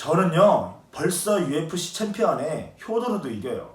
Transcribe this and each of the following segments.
저는요 벌써 UFC 챔피언의 효도로도 이겨요.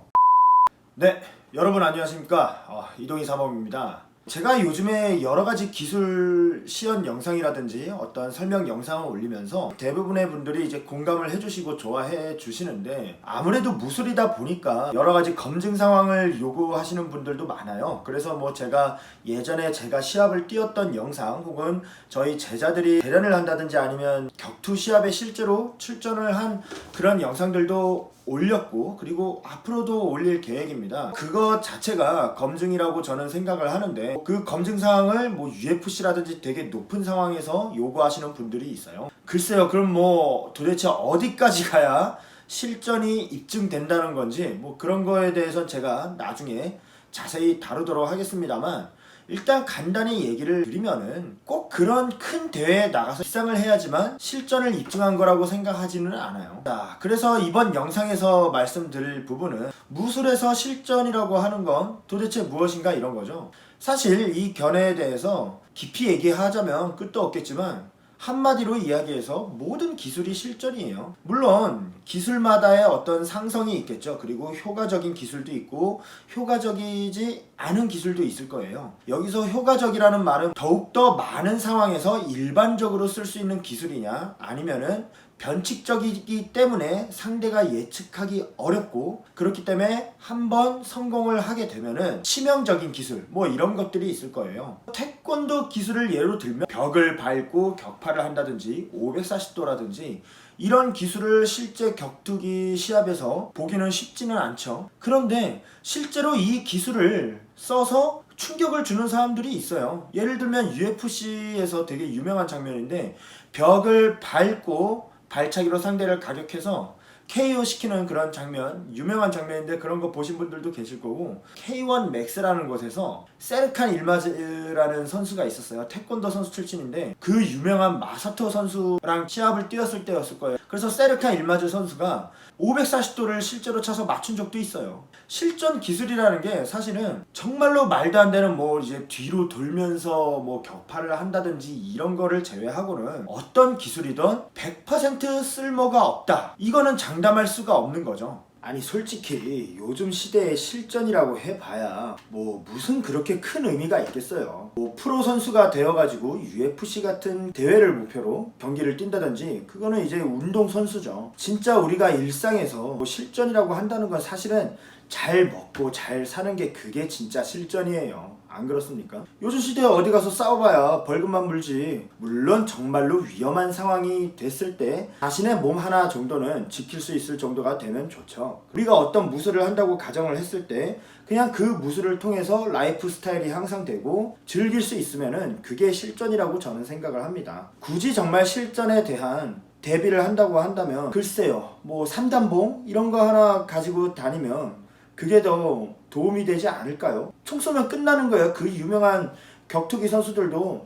네, 여러분 안녕하십니까. 이동희 사범입니다. 제가 요즘에 여러가지 기술 시연 영상이라든지 어떤 설명 영상을 올리면서 대부분의 분들이 이제 공감을 해주시고 좋아해 주시는데, 아무래도 무술이다 보니까 여러가지 검증 상황을 요구하시는 분들도 많아요. 그래서 뭐 제가 예전에 제가 시합을 뛰었던 영상, 혹은 저희 제자들이 대련을 한다든지 아니면 격투 시합에 실제로 출전을 한 그런 영상들도 올렸고, 그리고 앞으로도 올릴 계획입니다. 그거 자체가 검증이라고 저는 생각을 하는데, 그 검증 사항을 뭐 UFC라든지 되게 높은 상황에서 요구하시는 분들이 있어요. 글쎄요, 그럼 뭐 도대체 어디까지 가야 실전이 입증된다는 건지, 뭐 그런 거에 대해서 제가 나중에 자세히 다루도록 하겠습니다만, 일단 간단히 얘기를 드리면은 꼭 그런 큰 대회에 나가서 입상을 해야지만 실전을 입증한 거라고 생각하지는 않아요. 자, 그래서 이번 영상에서 말씀드릴 부분은 무술에서 실전이라고 하는 건 도대체 무엇인가, 이런 거죠. 사실 이 견해에 대해서 깊이 얘기하자면 끝도 없겠지만, 한마디로 이야기해서 모든 기술이 실전이에요. 물론 기술마다의 어떤 상성이 있겠죠. 그리고 효과적인 기술도 있고 효과적이지 않은 기술도 있을 거예요. 여기서 효과적이라는 말은 더욱더 많은 상황에서 일반적으로 쓸 수 있는 기술이냐, 아니면은 변칙적이기 때문에 상대가 예측하기 어렵고, 그렇기 때문에 한번 성공을 하게 되면은 치명적인 기술, 뭐 이런 것들이 있을 거예요. 태권도 기술을 예로 들면 벽을 밟고 격파를 한다든지 540도라든지 이런 기술을 실제 격투기 시합에서 보기는 쉽지는 않죠. 그런데 실제로 이 기술을 써서 충격을 주는 사람들이 있어요. 예를 들면 UFC에서 되게 유명한 장면인데, 벽을 밟고 발차기로 상대를 가격해서 KO 시키는 그런 장면, 유명한 장면인데 그런 거 보신 분들도 계실 거고, K1 맥스라는 곳에서 세르칸 일마즈라는 선수가 있었어요. 태권도 선수 출신인데 그 유명한 마사토 선수랑 시합을 뛰었을 때였을 거예요. 그래서 세르칸 일마즈 선수가 540도를 실제로 차서 맞춘 적도 있어요. 실전 기술이라는 게 사실은 정말로 말도 안 되는 뭐 이제 뒤로 돌면서 뭐 격파를 한다든지 이런 거를 제외하고는 어떤 기술이든 100% 쓸모가 없다, 이거는 장담할 수가 없는 거죠. 아니 솔직히 요즘 시대의 실전이라고 해봐야 뭐 무슨 그렇게 큰 의미가 있겠어요. 뭐 프로 선수가 되어가지고 UFC 같은 대회를 목표로 경기를 뛴다든지, 그거는 이제 운동 선수죠. 진짜 우리가 일상에서 뭐 실전이라고 한다는 건 사실은 잘 먹고 잘 사는 게 그게 진짜 실전이에요. 안 그렇습니까? 요즘 시대에 어디 가서 싸워봐야 벌금만 물지. 물론 정말로 위험한 상황이 됐을 때 자신의 몸 하나 정도는 지킬 수 있을 정도가 되면 좋죠. 우리가 어떤 무술을 한다고 가정을 했을 때 그냥 그 무술을 통해서 라이프 스타일이 향상되고 즐길 수 있으면은 그게 실전이라고 저는 생각을 합니다. 굳이 정말 실전에 대한 대비를 한다고 한다면 글쎄요, 뭐 삼단봉 이런 거 하나 가지고 다니면 그게 더 도움이 되지 않을까요? 총 쏘면 끝나는 거예요. 그 유명한 격투기 선수들도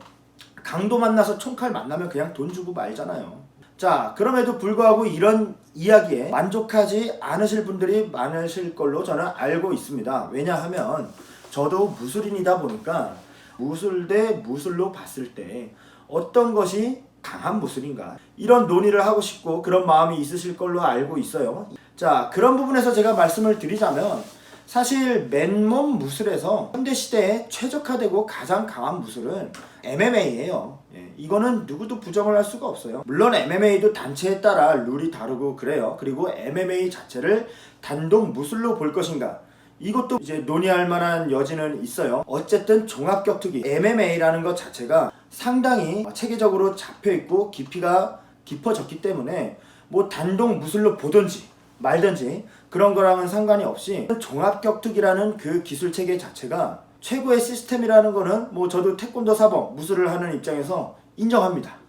강도 만나서 총칼 만나면 그냥 돈 주고 말잖아요. 자, 그럼에도 불구하고 이런 이야기에 만족하지 않으실 분들이 많으실 걸로 저는 알고 있습니다. 왜냐하면 저도 무술인이다 보니까 무술 대 무술로 봤을 때 어떤 것이 강한 무술인가, 이런 논의를 하고 싶고 그런 마음이 있으실 걸로 알고 있어요. 자, 그런 부분에서 제가 말씀을 드리자면, 사실 맨몸 무술에서 현대시대에 최적화되고 가장 강한 무술은 MMA예요. 이거는 누구도 부정을 할 수가 없어요. 물론 MMA도 단체에 따라 룰이 다르고 그래요. 그리고 MMA 자체를 단독 무술로 볼 것인가, 이것도 이제 논의할 만한 여지는 있어요. 어쨌든 종합격투기 MMA라는 것 자체가 상당히 체계적으로 잡혀있고 깊이가 깊어졌기 때문에 뭐 단독 무술로 보든지 말든지 그런 거랑은 상관이 없이 종합격투기라는 그 기술체계 자체가 최고의 시스템이라는 거는 뭐 저도 태권도 사범 무술을 하는 입장에서 인정합니다.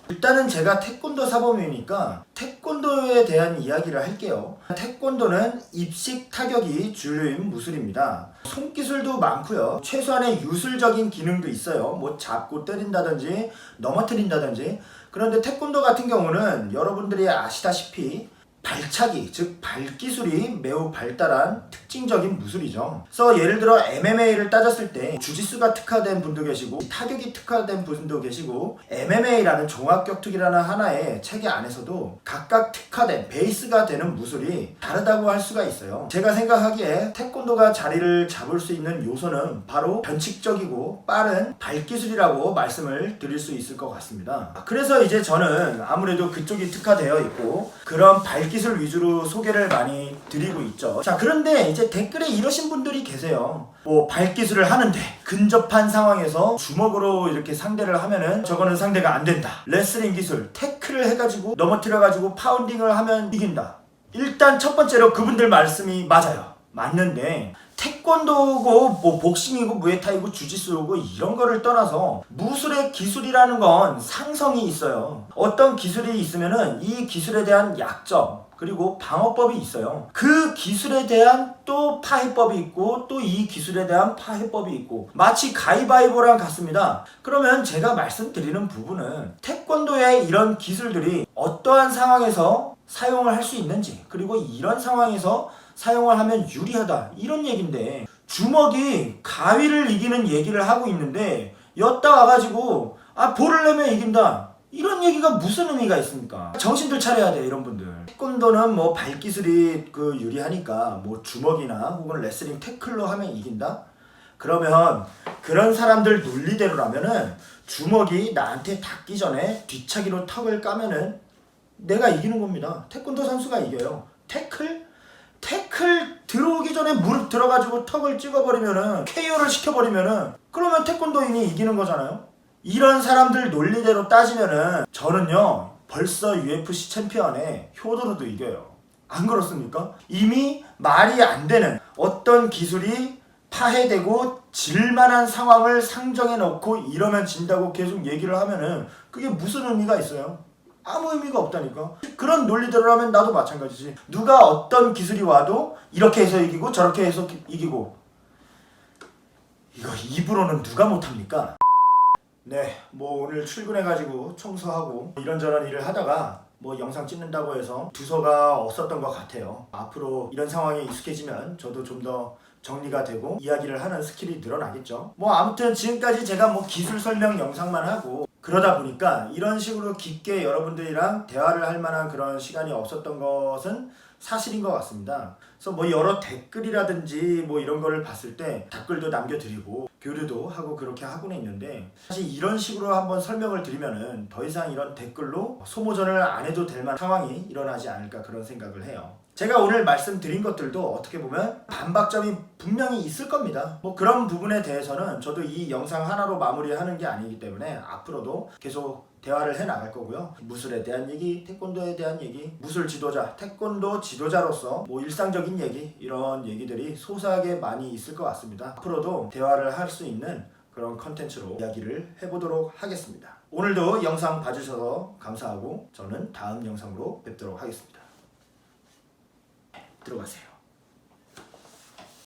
일단은 제가 태권도 사범이니까 태권도에 대한 이야기를 할게요. 태권도는 입식 타격이 주요인 무술입니다. 손기술도 많고요. 최소한의 유술적인 기능도 있어요. 뭐 잡고 때린다든지 넘어뜨린다든지. 그런데 태권도 같은 경우는 여러분들이 아시다시피 발차기, 즉 발기술이 매우 발달한 특징이 특징적인 무술이죠. 그래서 예를 들어 MMA를 따졌을 때 주짓수가 특화된 분도 계시고 타격이 특화된 분도 계시고 MMA라는 종합격투기라는 하나의 체계 안에서도 각각 특화된 베이스가 되는 무술이 다르다고 할 수가 있어요. 제가 생각하기에 태권도가 자리를 잡을 수 있는 요소는 바로 변칙적이고 빠른 발기술이라고 말씀을 드릴 수 있을 것 같습니다. 그래서 이제 저는 아무래도 그쪽이 특화되어 있고 그런 발기술 위주로 소개를 많이 드리고 있죠. 자, 그런데 이제 댓글에 이러신 분들이 계세요. 뭐 발기술을 하는데 근접한 상황에서 주먹으로 이렇게 상대를 하면은 저거는 상대가 안 된다. 레슬링 기술 태클을 해가지고 넘어뜨려가지고 파운딩을 하면 이긴다. 일단 첫 번째로 그분들 말씀이 맞아요. 맞는데 태권도고 뭐 복싱이고 무에타이고 주짓수고 이런 거를 떠나서 무술의 기술이라는 건 상성이 있어요. 어떤 기술이 있으면은 이 기술에 대한 약점 그리고 방어법이 있어요. 그 기술에 대한 또 파해법이 있고 또 이 기술에 대한 파해법이 있고 마치 가위바위보랑 같습니다. 그러면 제가 말씀드리는 부분은 태권도의 이런 기술들이 어떠한 상황에서 사용을 할 수 있는지 그리고 이런 상황에서 사용을 하면 유리하다 이런 얘기인데 주먹이 가위를 이기는 얘기를 하고 있는데 였다 와가지고 볼을 내면 이긴다 이런 얘기가 무슨 의미가 있습니까? 정신들 차려야 돼 이런 분들. 태권도는 뭐 발기술이 유리하니까 뭐 주먹이나 혹은 레슬링 태클로 하면 이긴다? 그러면 그런 사람들 논리대로라면은 주먹이 나한테 닿기 전에 뒤차기로 턱을 까면은 내가 이기는 겁니다. 태권도 선수가 이겨요. 태클 들어오기 전에 무릎 들어가지고 턱을 찍어버리면은 KO를 시켜버리면은 그러면 태권도인이 이기는 거잖아요. 이런 사람들 논리대로 따지면은 저는요 벌써 UFC 챔피언의 효도로도 이겨요. 안 그렇습니까? 이미 말이 안 되는 어떤 기술이 파해되고 질만한 상황을 상정해 놓고 이러면 진다고 계속 얘기를 하면은 그게 무슨 의미가 있어요? 아무 의미가 없다니까. 그런 논리대로라면 나도 마찬가지지. 누가 어떤 기술이 와도 이렇게 해서 이기고 저렇게 해서 이기고 이거 입으로는 누가 못합니까? 네, 뭐 오늘 출근해가지고 청소하고 이런저런 일을 하다가 뭐 영상 찍는다고 해서 두서가 없었던 것 같아요. 앞으로 이런 상황에 익숙해지면 저도 좀 더 정리가 되고 이야기를 하는 스킬이 늘어나겠죠. 뭐 아무튼 지금까지 제가 뭐 기술 설명 영상만 하고 그러다 보니까 이런 식으로 깊게 여러분들이랑 대화를 할 만한 그런 시간이 없었던 것은 사실인 것 같습니다. 그래서 뭐 여러 댓글이라든지 뭐 이런 거를 봤을 때 댓글도 남겨드리고 교류도 하고 그렇게 하고는 있는데 사실 이런 식으로 한번 설명을 드리면은 더 이상 이런 댓글로 소모전을 안 해도 될 만한 상황이 일어나지 않을까 그런 생각을 해요. 제가 오늘 말씀드린 것들도 어떻게 보면 반박점이 분명히 있을 겁니다. 뭐 그런 부분에 대해서는 저도 이 영상 하나로 마무리하는 게 아니기 때문에 앞으로도 계속 대화를 해 나갈 거고요. 무술에 대한 얘기, 태권도에 대한 얘기, 무술 지도자, 태권도 지도자로서 뭐 일상적인 얘기 이런 얘기들이 소소하게 많이 있을 것 같습니다. 앞으로도 대화를 할 수 있는 그런 컨텐츠로 이야기를 해보도록 하겠습니다. 오늘도 영상 봐주셔서 감사하고 저는 다음 영상으로 뵙도록 하겠습니다. 들어가세요.